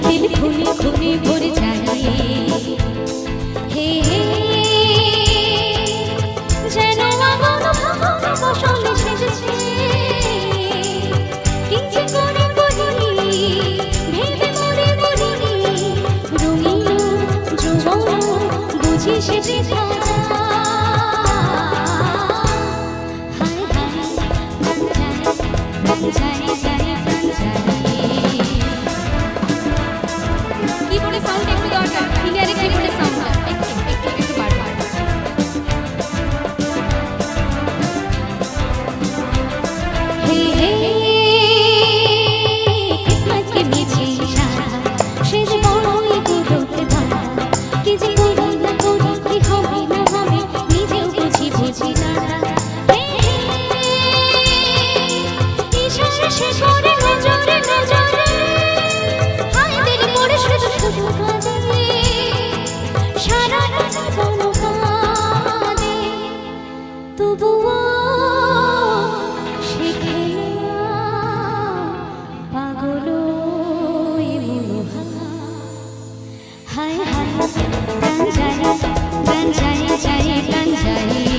দিল খুনে খুনে ভরে যায় হে যেন আমার ভাবনা বসলে সেজেছে কি যে করে করিনি ভেবে মরে মরিনি রঙিন যৌবন বুঝি সে বৃথা কিবোর্ডের সাউন্ড একটু দরকার ফিঙ্গারে কিবোর্ডের সাউন্ড একটু বাড়াও হে কিসমত के नीचे इशारा সে যে বড়ই গুরুত্ব ধরা কি যে করি না করি কি হবে না হবে নিজেও বুঝি না ইশারা সে করে নজরে নজরে হায় দিল পড়ে শুধু শুধু কাঁদে সারা রাত কোনো কাঁদে তবুও শেখে পাগল হায় হায় প্রাণ যায় প্রাণ যায় যায় প্রাণ যায়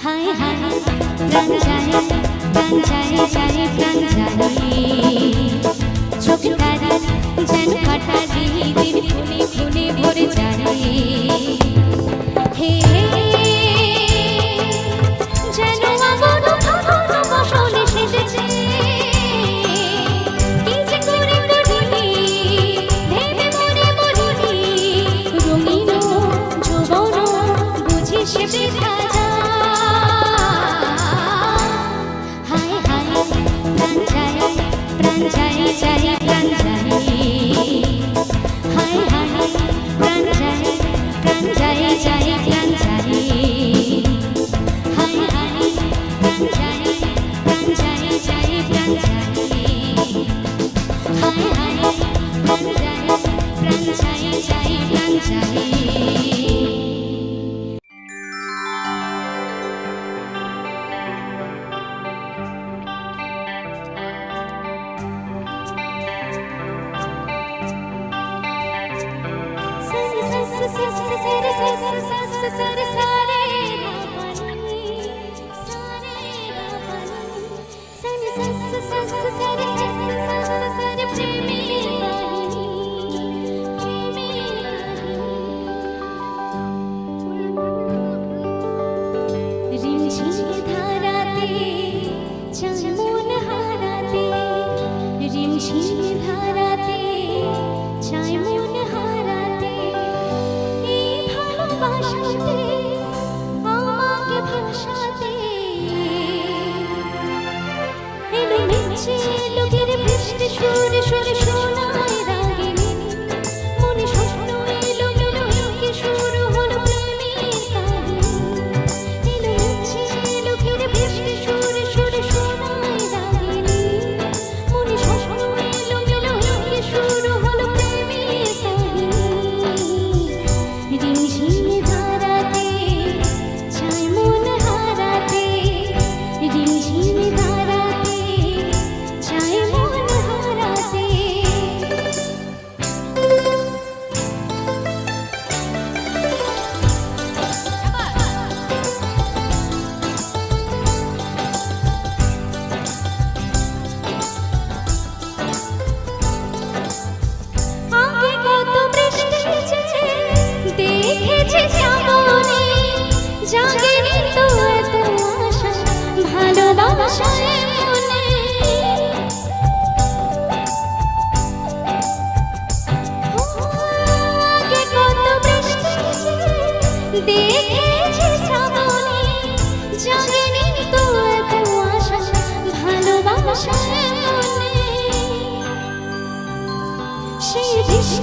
হায় হায় প্রাণ যায় প্রাণ যায় যায় প্রাণ যায় চোখ তারা যেন কাটা দিল খুনে খুনে ভরে যায় হে যেন আমার ভাবনা বসলে সেজেছে কি যে করে করিনি ভেবে মরে মরিনি রঙিন যৌবন বুঝি সে বৃথা প্রাণ যায় যায় প্রাণ যায় হায় হায় প্রাণ যায় যায় প্রাণ যায় হায় হায় প্রাণ যায় যায় প্রাণ যায় হায় হায় প্রাণ যায় যায় প্রাণ যায় সুরে সুরে শোনায় রাগিনী মনে স্বপ্ন এলো মেলো কি শুরু হলো প্রেমের কাহিনী এলো ইচ্ছে এলো ফিরে বৃষ্টি সুরে সুরে শোনায় রাগিনী মনে স্বপ্ন এলো মেলো কি শুরু হলো প্রেমের কাহিনী রিমঝিম ধারাতে চাই মন হারাতে রিমঝিম ধারাতে চাই মন হারাতে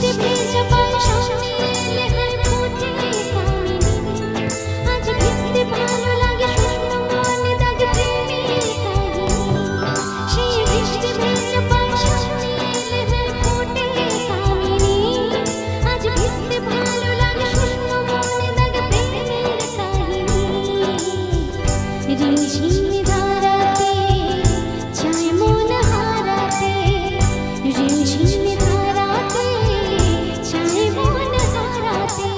বৃষ্টি ভেজা পায় সামনে এলে হয় ফোটে কামিনী আজ ভিজতে ভালো লাগে শুকনো মনে দাগে প্রেমের কাহিনী সেই বৃষ্টি ভেজা পায় সামনে এলে হয় ফোটে কামিনী আজ ভিজতে ভালো লাগে শুকনো মনে দাগে প্রেমের কাহিনী রিঝিম ধারাতে চায় মন হারাতে রিঝিম ধারাতে চায় মন হারাতে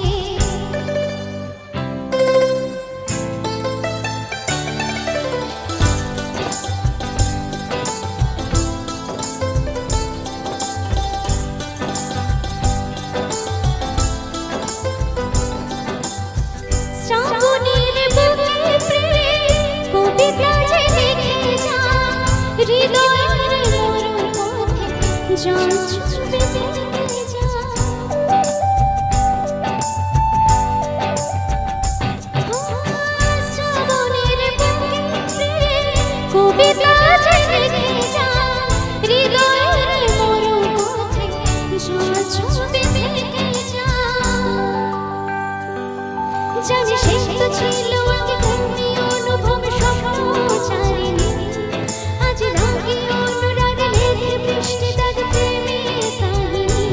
শ্রাবণের বুকে প্রেম কবিতা যে লিখে যা হৃদয়ের মরণ পথে জল ছুঁবে দেখে যা শ্রাবণের বুকে প্রেম কবিতা যে লিখে যা হৃদয়ের মরণ পথে জল ছুঁবে দেখে যা জানি শেষ তো ছিল আগে ঘুমি অনুভব স্বপ্ন চারিণী আজ রাগে অনুরাগে লেগে বৃষ্টি দাগ প্রেমের কাহিনী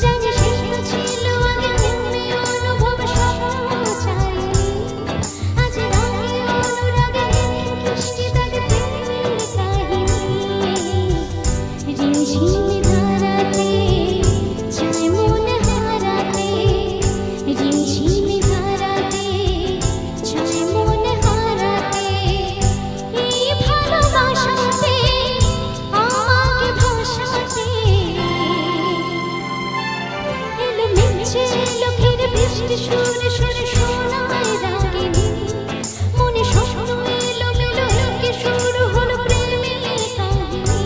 জানি শেষ তো ছিল আগে ঘুমি অনুভব স্বপ্ন চারিণী আজ রাগে অনুরাগে লেগে বৃষ্টি দাগ প্রেমের কাহিনী রিঝিম ধারাতে চায় মন হারাতে রিঝিম ধারাতে চায় মন হারাতে এই ভালোবাসাতে আমাকে ভাসাতে এলো মিছে লোকের বৃষ্টি সুরে সুরে শোনায় রাগিনী মনে স্বপ্ন এলো মেলো লোকে শুরু হলো প্রেমের কাহিনী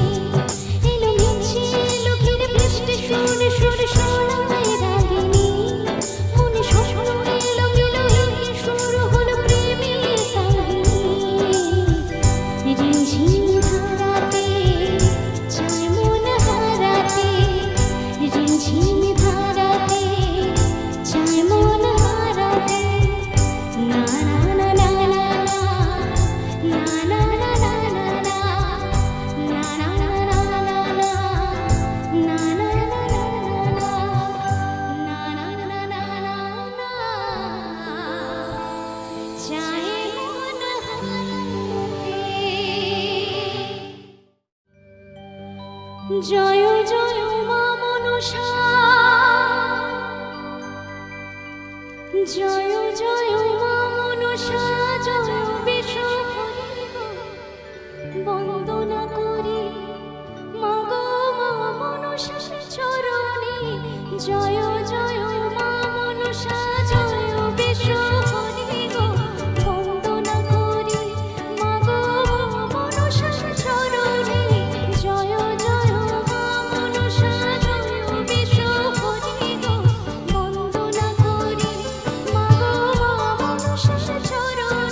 এলো মিছে লোকের বৃষ্টি সুরে সুরে শোনায় রাগিনী মনে স্বপ্ন এলো মেলো লোকে শুরু হলো প্রেমের কাহিনী রিঝিম ধারাতে চায় মন হারাতে রিঝিম ধারাতে চায় মন হারাতে না না না না না না না না না না জয় জয় মা মনসা জয় জয় মা মনসা জয় বিশ্বহরি বন্দনা করি মা গো মা মনসা চরণে জয় জয় মা মনসা জয় বিশ্বহরি বন্দনা করি মা গো মা মনসা চরণে জয় জয় মা মনসা জয় বিশ্বহরি বন্দনা করি মা গো মা মনসা চরণে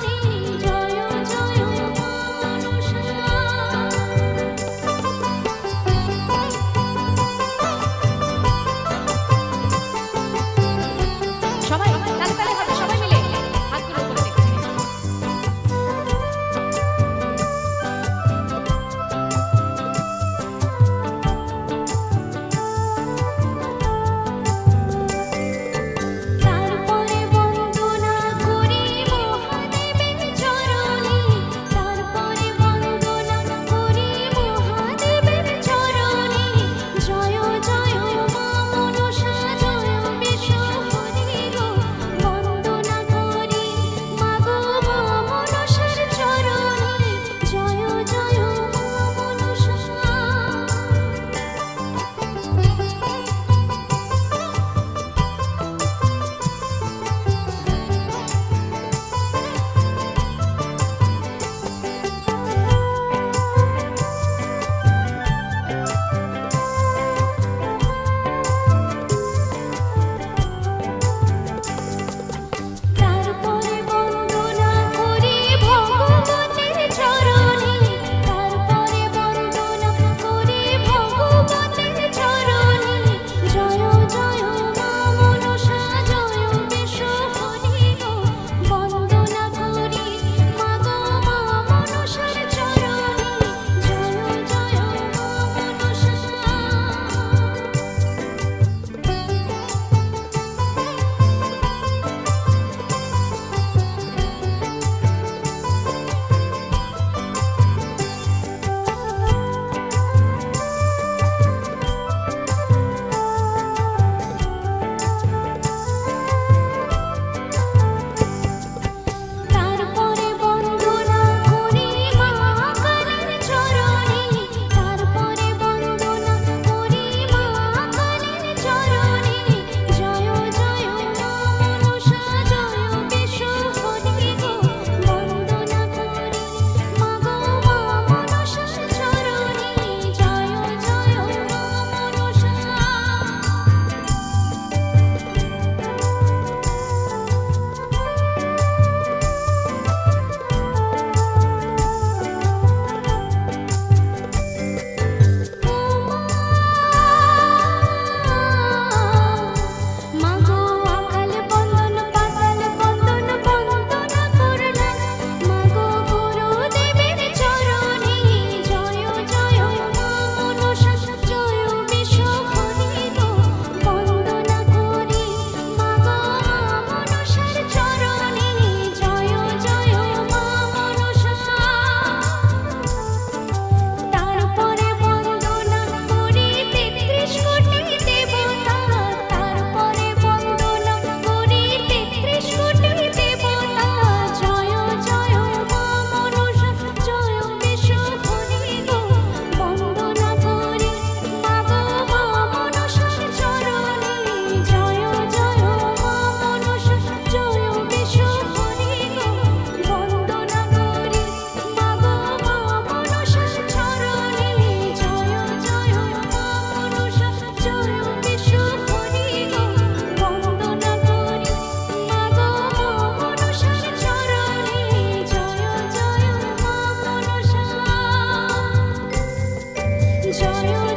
জয়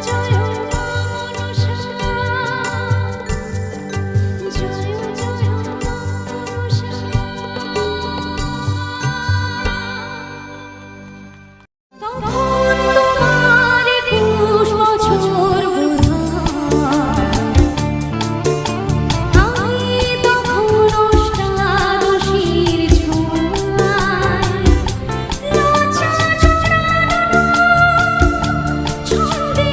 জয় মা মনসা, জয় জয় মা মনসা। তখন তোমার 21 বছর আমি তখন অষ্টাদশীর ছোঁয়ায়, লজ্জা জড়ানো ছন্দে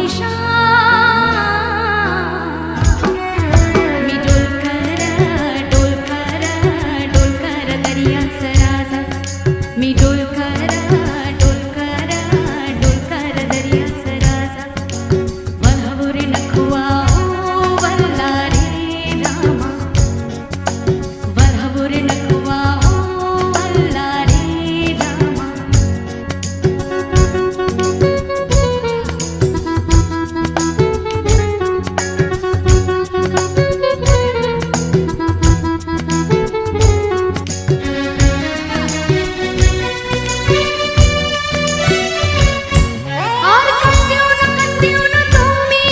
भाईसा मी डोल करा दर्याचा राजा मी डोल करा दर्याचा राजा वल्हावर नखवा वल्ला रे रामा वल्हावर नखवा वल्ला रे रामा আর কান্দিও না তুমি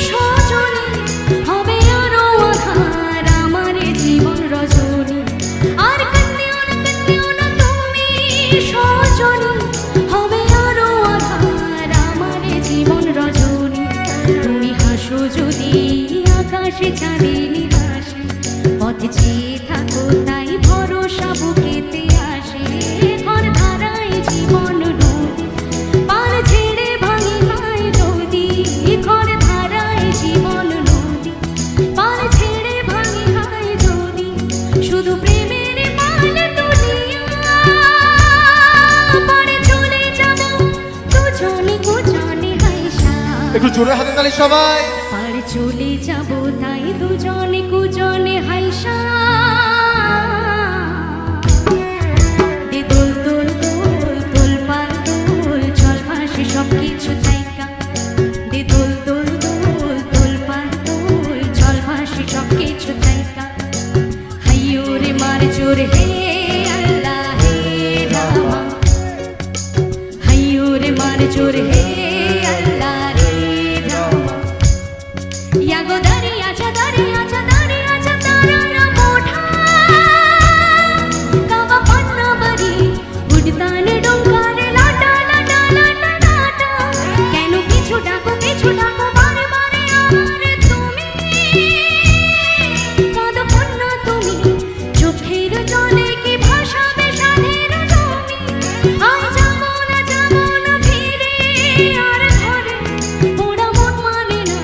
সজনী হবে আরো আধার আমার জীবন রজনী আর কান্দিও না তুমি সজনী হবে আরো আধার আমার জীবন রজনী তুমি হাসো যদি আকাশে চাঁদেরই হাসে পথে চেয়ে থাকো তাই ভরসা বুকেতে আসে ঘর ধারায় জীবন নদী পার ছেড়ে ভাঙি হয় নদী ঘর ধারায় জীবন নদী পার ছেড়ে ভাঙি হয় নদী শুধু প্রেমের মাল দুনিয়া পরে চলে যাব দুজনে হাইসা একটু জোরে হাতে তালি সবাই। পার চলে যাব তাই দুজনে হাইসা দে দোল দোল দোল দোল পাল দোল চল ভাসে সব কিছু থাইকা দে দোল দোল দোল দোল পাল দোল চল ভাসে সব কিছু থাইকা হাইয়ো রে মার জোর হে আল্লাহ হে রামা হাইয়ো রে মার জোর হে আল্লাহ রে রামা या गो दरियाचा तारा मोठा गावा पानावरी उडतान डोंगर लाटा लाटा लाटा लाटा केन पिछु डाको बारे बारे आमार तुमी कादो कन्या तुमी चोखेर जले कि भासाबे साधेर जमी आय जाबो ना फिरे आर घरे पोड़ा मन माने ना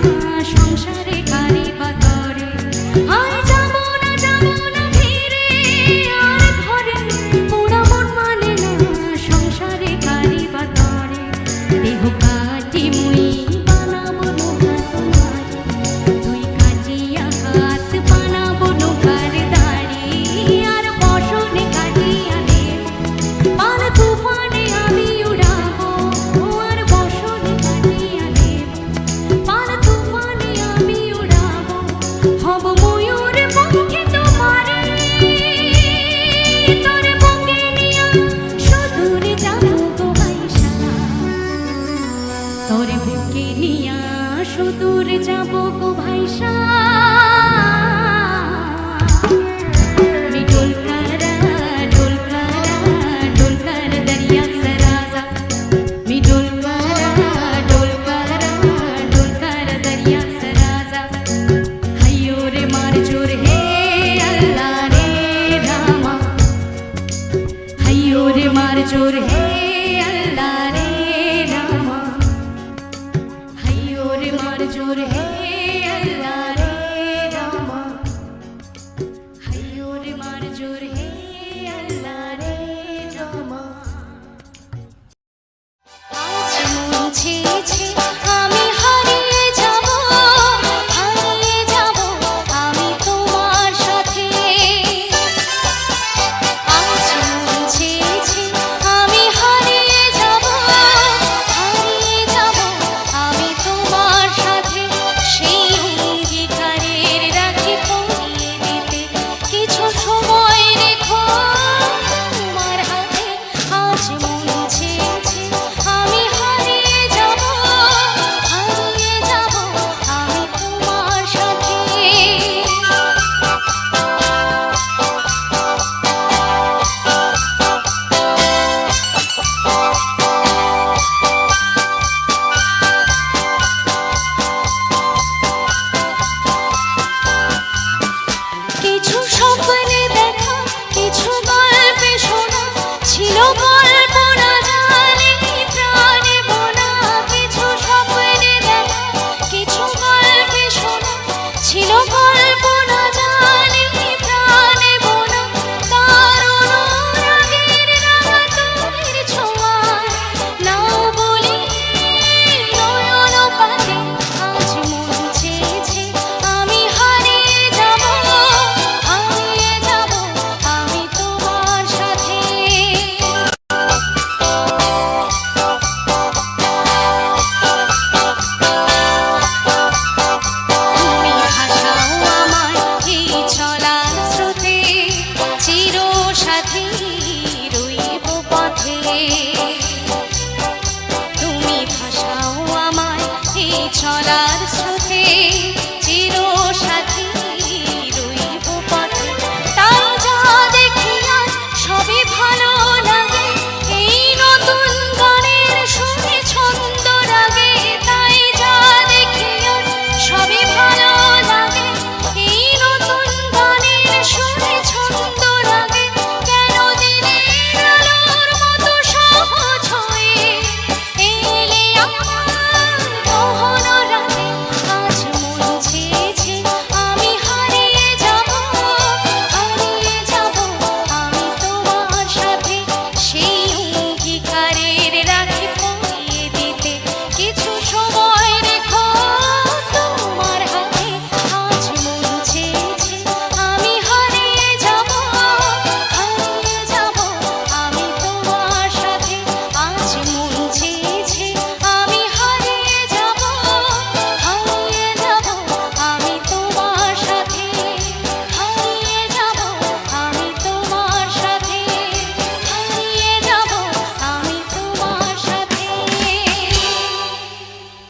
সংসারে কারি বাতরে আয় যাব না ফিরে আর ঘরে পোড়া মন মানে না সংসারে কারি বাতরে দেহ কাটি মুই বানাবো নৌকা তোমার তুই কাটিয়া হাত বানাবো নৌকার দাড়ি আর বসনে কাটিয়া দেব পান তুফানে আমি উড়াবো আর বসনে কাটিয়া দেব পান তুফানে আমি উড়াবো হব ময়ূর পঙ্খে তোমারে তোরে বুকে নিয়া সুদূরে যাবো গো ভাইসা তোরে বুকে নিয়া সুদূরে যাবো গো ভাইসা मी डोल करा दर्याचा राजा मी डोल करा दर्याचा राजा हाय्यो रे मार जोर हे अल्लाह रे रामा हाय्यो रे मार जोर हे अल्लाह रे रामा हाय्यो रे मार जोर हे